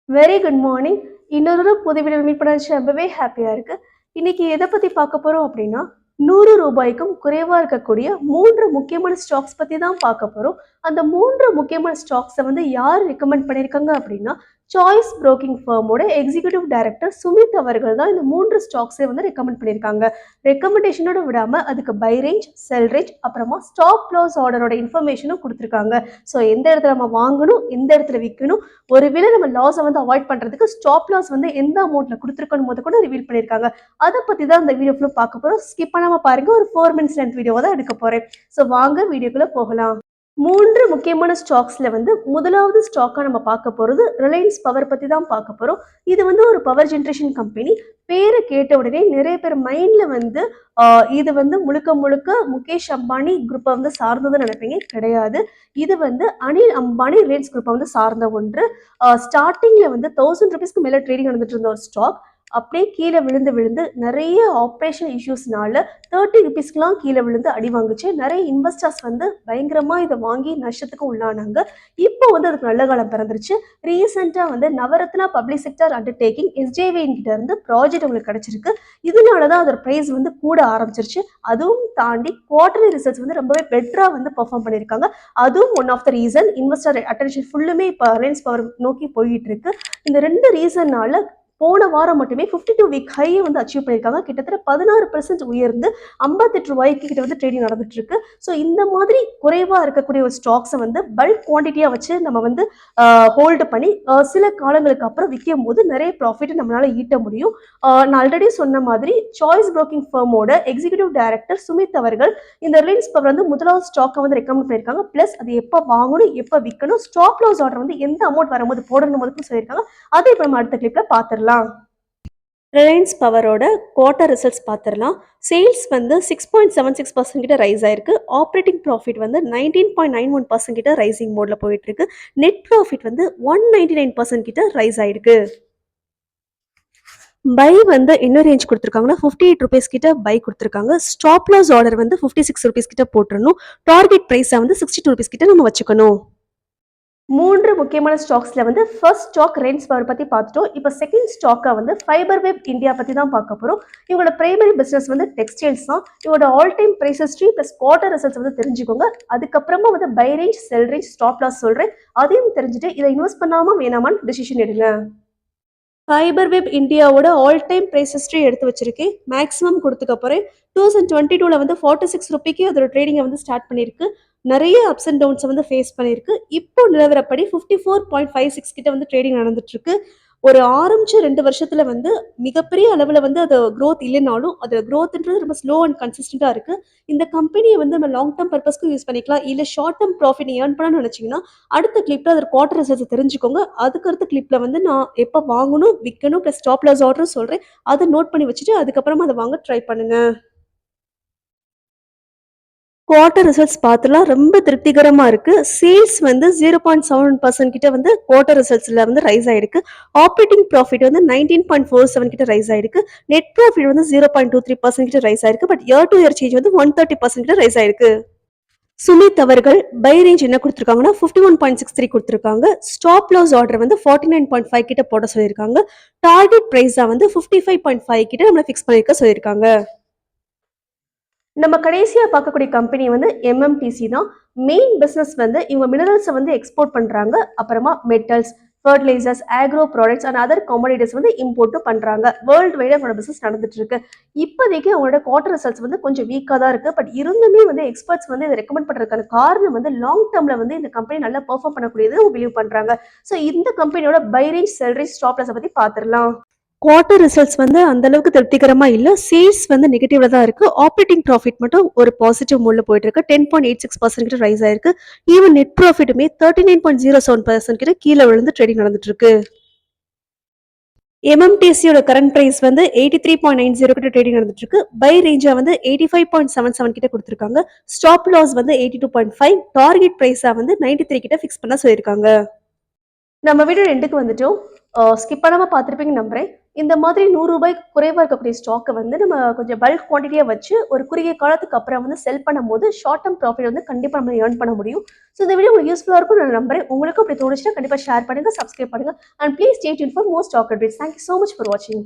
Very good morning. இன்னொரு புது வீடியோல மீட் பண்ண ரொம்பவே ஹாப்பியா இருக்கு. இன்னைக்கு எத பத்தி பார்க்க போறோம் அப்படின்னா, ரூ. 100க்கும் குறைவா இருக்கக்கூடிய 3 முக்கியமான ஸ்டாக்ஸ் பத்தி தான் பார்க்க போறோம். அந்த 3 முக்கியமான ஸ்டாக்ஸ வந்து யார் ரெக்கமெண்ட் பண்ணியிருக்காங்க அப்படின்னா, சாய்ஸ் புரோக்கிங் ஃபர்மோட எக்ஸிகியூட்டிவ் டைரக்டர் சுமித் அவர்கள் தான் இந்த 3 ஸ்டாக்ஸை வந்து ரெக்கமெண்ட் பண்ணியிருக்காங்க. ரெக்கமெண்டேஷனோட விடாம அதுக்கு பை ரேஞ்ச், செல் ரேஞ்ச், அப்புறமா ஸ்டாப் லாஸ் ஆர்டரோட இன்ஃபர்மேஷனும் குடுத்துருக்காங்க. ஸோ எந்த இடத்துல நம்ம வாங்கணும், எந்த இடத்துல விக்கணும், ஒருவேளை நம்ம லாஸை வந்து அவாய்ட் பண்றதுக்கு ஸ்டாப் லாஸ் வந்து எந்த அமௌண்ட்ல கொடுத்துருக்கணும் போது கூட ரிவீல் பண்ணியிருக்காங்க. அதை பத்தி தான் இந்த வீடியோ ஃபுல்லா பார்க்க போறோம். ஸ்கிப் பண்ணாம பாருங்க. ஒரு 4 மினிட்ஸ் லென்த் வீடியோவை தான் எடுக்க போறேன். ஸோ வாங்க வீடியோக்குள்ள போகலாம். 3 முக்கியமான ஸ்டாக்ஸ்ல வந்து முதலாவது ஸ்டாக்கா நம்ம பார்க்க போறது ரிலையன்ஸ் பவர் பத்தி தான் பார்க்க போறோம். இது வந்து ஒரு பவர் ஜெனரேஷன் கம்பெனி. பேரை கேட்ட உடனே நிறைய பேர் மைண்ட்ல வந்து இது வந்து முழுக்க முழுக்க முகேஷ் அம்பானி குரூப்பை வந்து சார்ந்ததுன்னு நினைப்பீங்க. கிடையாது. இது வந்து அனில் அம்பானி ரிலையன்ஸ் குரூப்பை வந்து சார்ந்த ஒன்று. ஸ்டார்டிங்ல வந்து ₹1000 மேல ட்ரேடிங் நடந்துட்டு இருந்த ஒரு ஸ்டாக் அப்படியே கீழே விழுந்து விழுந்து நிறைய ஆப்ரேஷன் இஷ்யூஸ்னால ₹30க்குலாம் கீழே விழுந்து அடி வாங்குச்சு. நிறைய இன்வெஸ்டர்ஸ் வந்து பயங்கரமா இதை வாங்கி நஷ்டத்துக்கு உள்ளானாங்க. இப்போ வந்து அதுக்கு நல்ல காலம் பிறந்துருச்சு. ரீசெண்டா வந்து Navratna public sector undertaking SJVN கிட்ட இருந்து ப்ராஜெக்ட் உங்களுக்கு கிடைச்சிருக்கு. இதனாலதான் அதோட பிரைஸ் வந்து கூட ஆரம்பிச்சிருச்சு. அதுவும் தாண்டி குவார்டர்லி ரிசல்ட்ஸ் வந்து ரொம்பவே பெட்டரா வந்து பெர்ஃபார்ம் பண்ணியிருக்காங்க. அதுவும் one of the reason. Investor attention ஃபுல்லுமே இப்போ ரிலையன்ஸ் பவர் நோக்கி போயிட்டு இருக்கு. இந்த 2 ரீசன்னால போன வாரம் மட்டுமே 52 வீக் ஹையை வந்து அச்சீவ் பண்ணியிருக்காங்க. கிட்டத்தட்ட 16% உயர்ந்து ₹58 கிட்ட வந்து ட்ரேடிங் நடந்துட்டு இருக்கு. ஸோ இந்த மாதிரி குறைவா இருக்கக்கூடிய ஒரு ஸ்டாக்ஸை வந்து பல்க் குவான்டிட்டியா வச்சு நம்ம வந்து ஹோல்டு பண்ணி சில காலங்களுக்கு அப்புறம் விற்கும் போது நிறைய ப்ராஃபிட் நம்மளால ஈட்ட முடியும். நான் ஆல்ரெடி சொன்ன மாதிரி சாய்ஸ் புரோக்கிங் ஃபர்மோட எக்ஸிகியூட்டிவ் டைரக்டர் சுமித் அவர்கள் இந்த ரிலையன்ஸ் பவர் வந்து முதலாவது ஸ்டாக்கை வந்து ரெக்கமெண்ட் பண்ணியிருக்காங்க. பிளஸ் அது எப்போ வாங்கணும், எப்போ விற்கணும், ஸ்டாப் லாஸ் ஆர்டர் வந்து எந்த அமௌண்ட் வரும்போது போடணும் போது சொல்லியிருக்காங்க. அதை இப்போ நம்ம அடுத்த கிளிப்ல பார்த்துடலாம். ரிலையன்ஸ் பவரோட குவார்ட்டர் ரிசல்ட்ஸ் பார்த்துடலாம். சேல்ஸ் வந்து 6.76% கிட்ட ரைஸ் ஆயிருக்கு. ஆப்ரேட்டிங் ப்ராஃபிட் வந்து 19.91% கிட்ட ரைசிங் மோட்ல போயிட்டு இருக்கு. நெட் ப்ராஃபிட் வந்து 199% கிட்ட ரைஸ் ஆயிருக்கு. பை வந்து என்ன ரேஞ்ச் கொடுத்துருக்காங்கன்னா ₹58 கிட்ட பை கொடுத்துருக்காங்க. ஸ்டாப் லாஸ் ஆர்டர் வந்து ₹56 கிட்ட போட்டுறணும். டார்கெட் ப்ரைஸை வந்து ₹62 கிட்ட நம்ம வச்சுக்கணும். 3 முக்கியமான ஸ்டாக்ஸ்ல வந்து ஃபர்ஸ்ட் ஸ்டாக் ரிலையன்ஸ் பவர் பத்தி பார்த்துட்டோம். இப்போ செகண்ட் ஸ்டாக்கா வந்து ஃபைபர் வெப் இந்தியா பத்தி தான் பார்க்க போறோம். இவங்களோட பிரைமரி பிசினஸ் வந்து டெக்ஸ்டைல்ஸ் தான். இவங்களோட all time price history plus quarter results வந்து தெரிஞ்சுக்கோங்க. அதுக்கப்புறமா வந்து buy range, sell range, stop loss சொல்றேன். அதையும் தெரிஞ்சுட்டு இதை இன்வெஸ்ட் பண்ணாம வேணாமான்னு டிசிஷன் எடுங்க. ஃபைபர் வெப் இந்தியாவோட ஆல் டைம் பிரைஸ் ஹிஸ்டரி எடுத்து வச்சிருக்கேன். மேக்ஸிமம் கொடுத்துக்க போறேன். 2022ல வந்து ₹46 அதோட ட்ரேடிங்கை வந்து ஸ்டார்ட் பண்ணியிருக்கு. நிறைய அப்ஸ் அண்ட் டவுன்ஸை வந்து ஃபேஸ் பண்ணியிருக்கு. இப்போ நிலவரப்படி 54.56 கிட்ட வந்து ட்ரேடிங் நடந்துட்டு இருக்கு. ஒரு ஆரம்பிச்சு 2 வருஷத்துல வந்து மிகப்பெரிய அளவில் வந்து அது க்ரோத் இல்லைனாலும் அது க்ரோத்ன்றது ரொம்ப ஸ்லோ அண்ட் கன்சிஸ்டண்டா இருக்கு. இந்த கம்பெனியை வந்து நம்ம லாங் டேர்ம் பர்பஸ்க்கு யூஸ் பண்ணிக்கலாம். இல்லை ஷார்ட் டேர்ம் ப்ராஃபிட் ஏர்ன் பண்ணணும்னு நினைச்சீங்கன்னா அடுத்த கிளிப்ல அதோட குவார்டர் ரிசல்ட்ஸ் தெரிஞ்சுக்கோங்க. அதுக்கு அடுத்த கிளிப்ல வந்து நான் எப்போ வாங்கணும், விற்கணும் ப்ளஸ் ஸ்டாப் லாஸ் ஆர்டரும் சொல்றேன். அதை நோட் பண்ணி வச்சுட்டு அதுக்கப்புறமா அதை வாங்க ட்ரை பண்ணுங்க. குவார்ட்டர் ரிசல்ட்ஸ் பார்த்துலாம் ரொம்ப திருப்திகரமா இருக்கு. சேல்ஸ் வந்து 0.7% கிட்ட வந்து குவார்ட்டர் ரிசல்ட்ஸ்ல வந்து ரைஸ் ஆயிருக்கு. ஆப்ரேட்டிங் ப்ராஃபிட் வந்து 19.47 கிட்ட ரைஸ் ஆயிருக்கு. நெட் ப்ராஃபிட் வந்து 0.23% கிட்ட ரைஸ் ஆயிருக்கு. But year to year change வந்து 130% கிட்ட ரைஸ் ஆயிருக்கு. சுமித் அவர்கள் பை ரேஞ்ச் என்ன கொடுத்துருக்காங்கன்னா 51.63 கொடுத்துருக்காங்க. ஸ்டாப் லாஸ் ஆர்டர் வந்து 49.5 கிட்ட போட சொல்லியிருக்காங்க. டார்கெட் பிரைஸா வந்து 55.5 கிட்ட நம்மள ஃபிக்ஸ் பண்ணிருக்க சொல்லியிருக்காங்க. நம்ம கடைசியா பார்க்கக்கூடிய கம்பெனி வந்து எம்எம்டிசி தான். மெயின் பிசினஸ் வந்து இவங்க மினரல்ஸை வந்து எக்ஸ்போர்ட் பண்றாங்க. அப்புறமா metals, fertilisers, agro products and other commodities வந்து இம்போர்ட்டும் பண்றாங்க. வேர்ல்டு வைடா அவங்களோட பிசினஸ் நடந்துட்டு இருக்கு. இப்போதைக்கு அவங்களோட குவார்டர் ரிசல்ட்ஸ் வந்து கொஞ்சம் வீக்காக தான் இருக்கு. பட் இருந்துமே வந்து எக்ஸ்பர்ட்ஸ் வந்து இதை ரெக்கமெண்ட் பண்றதுக்கான காரணம் வந்து லாங் டேர்ம்ல வந்து இந்த கம்பெனி நல்லா பெர்ஃபார்ம் பண்ணக்கூடியது பிலீவ் பண்றாங்க. ஸோ இந்த கம்பெனியோட buy range, sell range, stop loss பத்தி பார்த்துடலாம். குவார்ட்டர் ரிசல்ட்ஸ் வந்து அந்த அளவுக்கு திருப்திகரமா இல்ல. சேல்ஸ் வந்து நெகட்டிவ்ல தான் இருக்கு. ஆப்ரேட்டிங் ப்ராஃபிட் மட்டும் ஒரு பாசிட்டிவ் மோட்ல போயிட்டு இருக்கு. 10.86% கிட்ட ரைஸ் ஆயிருக்கு. ஈவன் நெட் ப்ராஃபிட்டுமே 39.07% கிட்ட கீழே விழுந்து ட்ரேடிங் நடந்துட்டு இருக்கு. எம்எம்டிசியோட கரண்ட் பிரைஸ் வந்து 83.90 கிட்ட ட்ரேடிங் நடந்துட்டு இருக்கு. பை ரேஞ்சா வந்து 85.77 கிட்ட கொடுத்துருக்காங்க. ஸ்டாப் லாஸ் வந்து 82.5, டார்கெட் பிரைஸா வந்து 93 கிட்ட ஃபிக்ஸ் பண்ண சொல்லியிருக்காங்க. நம்ம வீடியோ எண்டுக்கு வந்துட்டோம். ஸ்கிப் பண்ணாம பார்த்துருப்பீங்கன்னு நம்புறேன். இந்த மாதிரி ரூ. 100 குறைவா இருக்கக்கூடிய ஸ்டாக்க வந்து நம்ம கொஞ்சம் பல்க் குவான்டிட்டியா வச்சு ஒரு குறுகிய காலத்துக்கு அப்புறம் வந்து செல் பண்ணும்போது ஷார்ட் டெர்ம் ப்ராஃபிட் வந்து கண்டிப்பா நம்ம ஏர்ன் பண்ண முடியும். ஸோ இந்த வீடியோ உங்களுக்கு யூஸ்ஃபுல்லா இருக்கும்னு நான் நம்புறேன். உங்களுக்கும் அப்படி தோணுச்சுன்னா கண்டிப்பா ஷேர் பண்ணுங்க, சப்ஸ்கிரைப் பண்ணுங்க and please stay tuned for more stock updates. Thank you so much for வாட்சிங்.